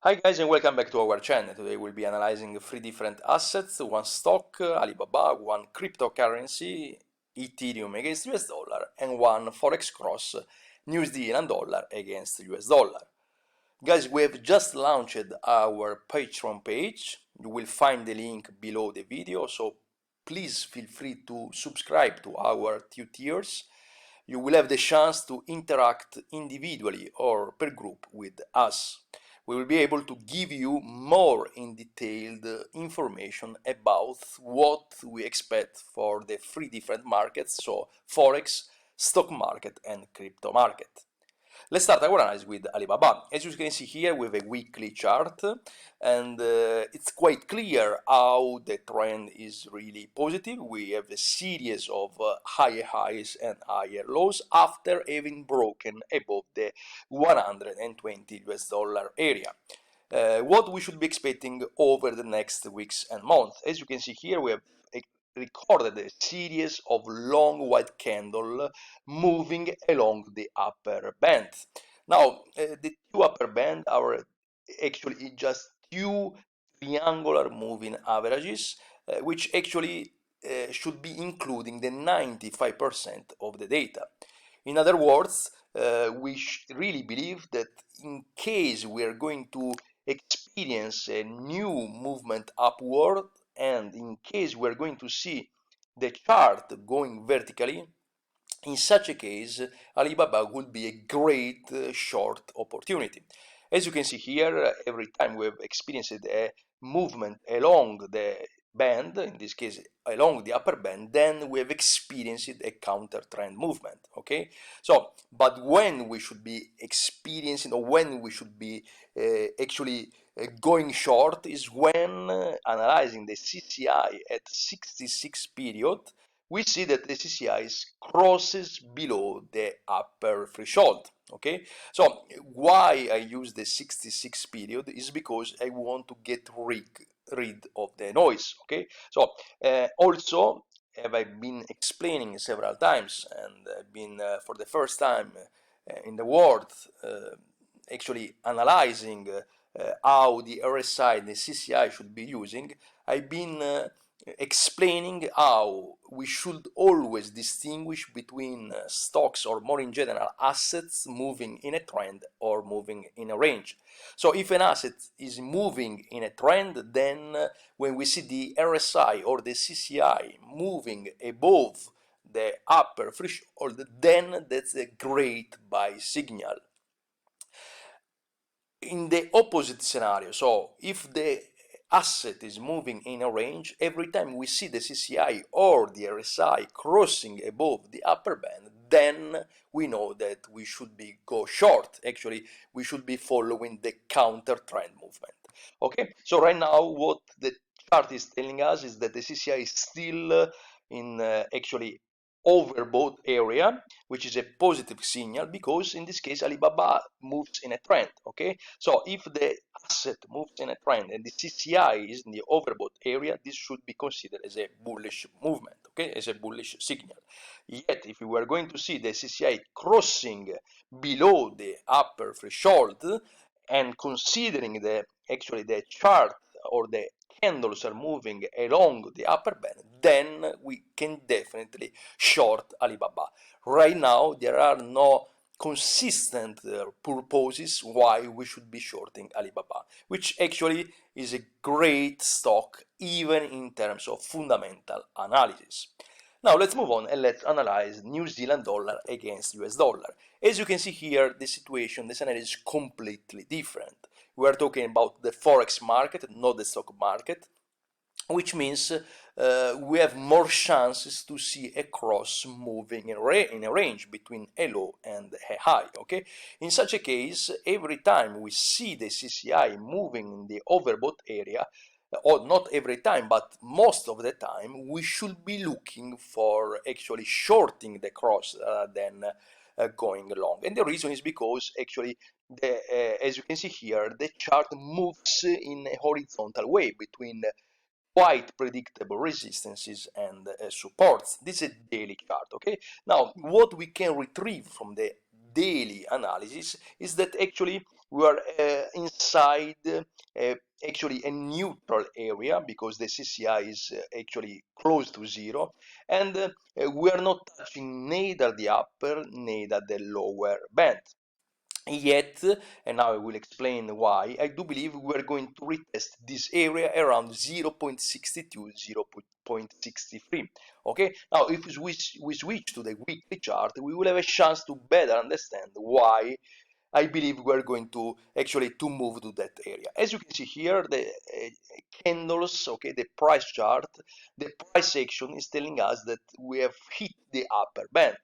Hi guys and welcome back to our channel. Today we'll be analyzing three different assets, one stock, Alibaba, one cryptocurrency, Ethereum against US dollar, and one Forex cross, New Zealand dollar against US dollar. Guys, we have just launched our Patreon page. You will find the link below the video, so please feel free to subscribe to our two tiers. You will have the chance to interact individually or per group with us. We will be able to give you more in detailed information about what we expect for the three different markets, so Forex, stock market, and crypto market. Let's start our analysis with Alibaba. As you can see here, we have a weekly chart, and it's quite clear how the trend is really positive. We have a series of higher highs and higher lows after having broken above the 120 US dollar area. What we should be expecting over the next weeks and months. As you can see here, we have recorded a series of long white candles moving along the upper band. Now, the two upper band are actually just two triangular moving averages, which actually should be including the 95% of the data. In other words, we really believe that in case we are going to experience a new movement upward, and in case we're going to see the chart going vertically, in such a case, Alibaba would be a great short opportunity. As you can see here, every time we have experienced a movement along the band, in this case along the upper band, then we have experienced a counter trend movement. Okay, so but when we should be experiencing, or when we should be actually going short, is when analyzing the CCI at 66 period, we see that the CCI crosses below the upper threshold. Okay, so why I use the 66 period is because I want to get rid of the noise. Okay, so also, have I been explaining several times, and I've been for the first time in the world actually analyzing how the RSI and the CCI should be using. I've been explaining how we should always distinguish between stocks, or more in general assets, moving in a trend or moving in a range. So if an asset is moving in a trend, then when we see the RSI or the CCI moving above the upper threshold, then that's a great buy signal. In the opposite scenario, so if the asset is moving in a range, every time we see the CCI or the RSI crossing above the upper band, then we know that we should be go short. Actually, we should be following the counter trend movement. Okay, so right now what the chart is telling us is that the CCI is still in actually overbought area, which is a positive signal, because in this case Alibaba moves in a trend. Okay, so if the asset moves in a trend and the CCI is in the overbought area, this should be considered as a bullish movement, okay, as a bullish signal. Yet if we were going to see the CCI crossing below the upper threshold, and considering the chart or the candles are moving along the upper band, then we can definitely short Alibaba. Right now, there are no consistent purposes why we should be shorting Alibaba, which actually is a great stock even in terms of fundamental analysis. Now let's move on and let's analyze New Zealand dollar against US dollar. As you can see here, the scenario is completely different. We are talking about the Forex market, not the stock market, which means we have more chances to see a cross moving in a range between a low and a high. Okay, in such a case, every time we see the CCI moving in the overbought area, or not every time, but most of the time, we should be looking for actually shorting the cross than going long. And the reason is because actually, as you can see here, the chart moves in a horizontal way between quite predictable resistances and supports. This is a daily chart. Okay, now what we can retrieve from the daily analysis is that actually we are inside actually a neutral area, because the CCI is actually close to zero, and we are not touching neither the upper neither the lower band. Yet, and now I will explain why, I do believe we are going to retest this area around 0.62, 0.63. Okay, now if we switch to the weekly chart, we will have a chance to better understand why I believe we are going to actually to move to that area. As you can see here, the candles, okay, the price chart, the price action is telling us that we have hit the upper band.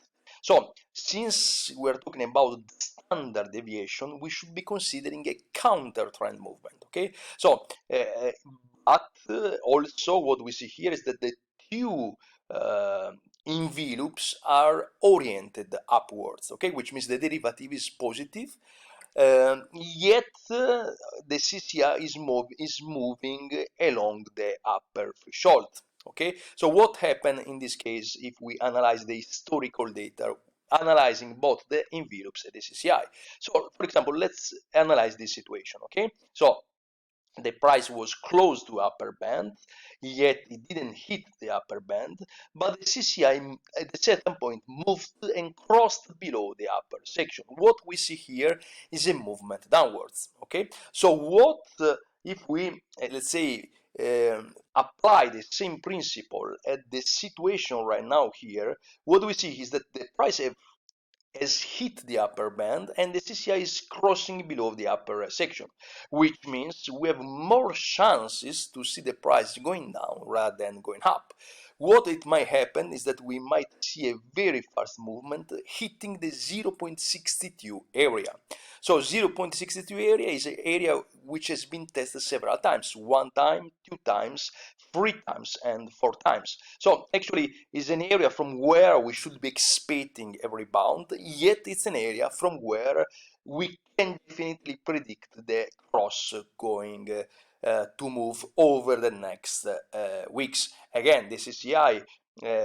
So, since we're talking about the standard deviation, we should be considering a counter trend movement, okay? So, but also what we see here is that the two envelopes are oriented upwards, okay, which means the derivative is positive. Yet the CCI is moving along the upper threshold. Okay, so what happened in this case if we analyze the historical data, analyzing both the envelopes and the CCI? So, for example, let's analyze this situation. Okay, so the price was close to upper band, yet it didn't hit the upper band, but the CCI at a certain point moved and crossed below the upper section. What we see here is a movement downwards. Okay, so what if we let's say apply the same principle at the situation right now here? What we see is that the price has hit the upper band and the CCI is crossing below the upper section, which means we have more chances to see the price going down rather than going up. What it might happen is that we might see a very fast movement hitting the 0.62 area. So 0.62 area is an area which has been tested several times, 1 time, 2 times, 3 times, and 4 times. So actually is an area from where we should be expecting a rebound, yet it's an area from where we can definitely predict the cross going to move over the next weeks. Again, the CCI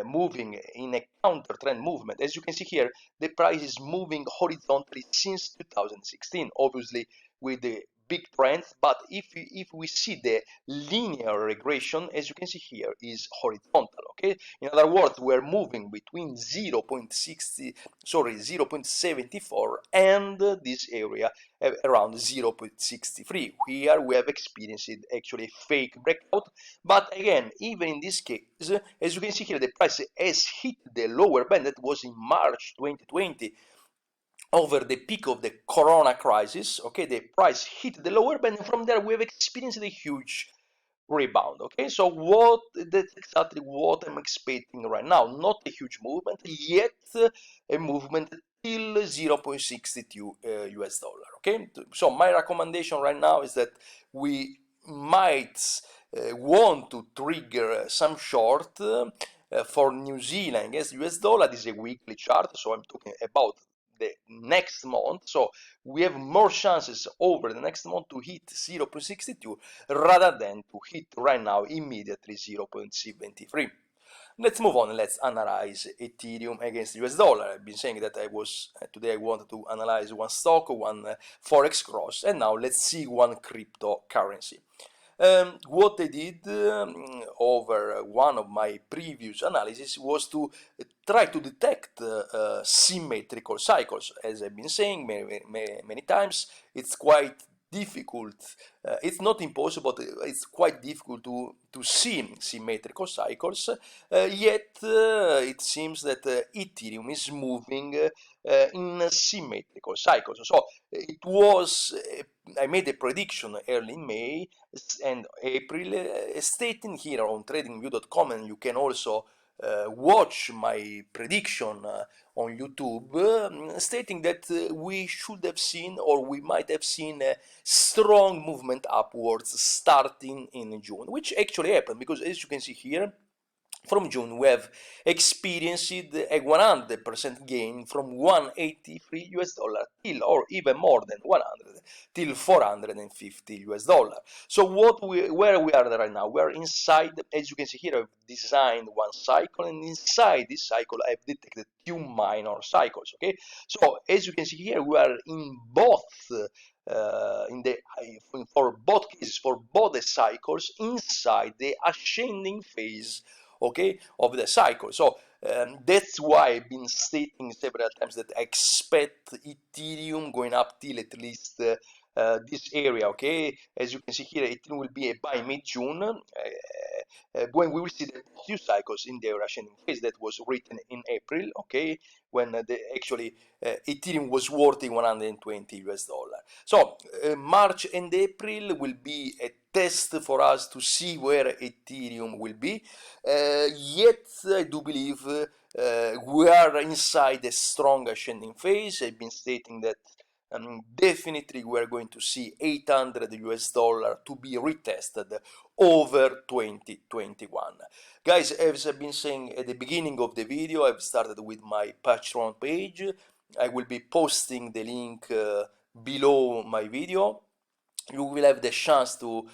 moving in a counter trend movement. As you can see here, the price is moving horizontally since 2016, obviously with the big trends, but if we see the linear regression, as you can see here, is horizontal. Okay, in other words, we're moving between 0.74 and this area around 0.63. Here we have experienced actually a fake breakout, but again, even in this case, as you can see here, the price has hit the lower band that was in March 2020 over the peak of the corona crisis. Okay, the price hit the lower band, and from there we have experienced a huge rebound. Okay, so that's exactly what I'm expecting right now. Not a huge movement, yet a movement till 0.62 US dollar. Okay, so my recommendation right now is that we might want to trigger some short for New Zealand against US dollar. This is a weekly chart, so I'm talking about the next month. So we have more chances over the next month to hit 0.62 rather than to hit right now immediately 0.73. Let's move on. Let's analyze Ethereum against US dollar. I've been saying that today I wanted to analyze one stock, one forex cross, and now let's see one cryptocurrency. What I did over one of my previous analysis was to try to detect symmetrical cycles. As I've been saying many times, it's quite difficult. It's not impossible, it's quite difficult to see symmetrical cycles, yet it seems that Ethereum is moving in symmetrical cycles. So it was, I made a prediction early in May and April, stating here on tradingview.com, and you can also watch my prediction on YouTube, stating that we should have seen, or we might have seen, a strong movement upwards starting in June, which actually happened, because as you can see here, from June, we have experienced a 100% gain from 183 US dollar till, or even more than 100, till 450 US dollar. So where we are right now, we are inside, as you can see here, I've designed one cycle, and inside this cycle I've detected two minor cycles, okay? So as you can see here, we are in both for both cases, for both the cycles, inside the ascending phase, okay, of the cycle. So that's why I've been stating several times that I expect Ethereum going up till at least this area, okay? As you can see here, Ethereum will be by mid-June, when we will see the two cycles in their ascending phase. That was written in April, okay, when Ethereum was worth 120 US dollar. So March and April will be a test for us to see where Ethereum will be. Yet I do believe we are inside a strong ascending phase. I've been stating that definitely we are going to see 800 US dollar to be retested over 2021. Guys, as I've been saying at the beginning of the video, I've started with my Patreon page. I will be posting the link below my video. You will have the chance to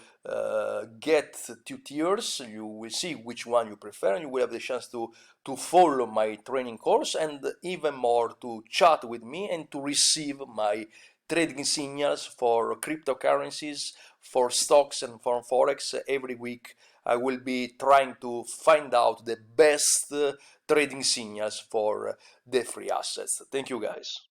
get 2 tiers. You will see which one you prefer, and you will have the chance to follow my training course, and even more, to chat with me and to receive my trading signals for cryptocurrencies, for stocks, and for Forex. Every week I will be trying to find out the best trading signals for the free assets. Thank you, guys.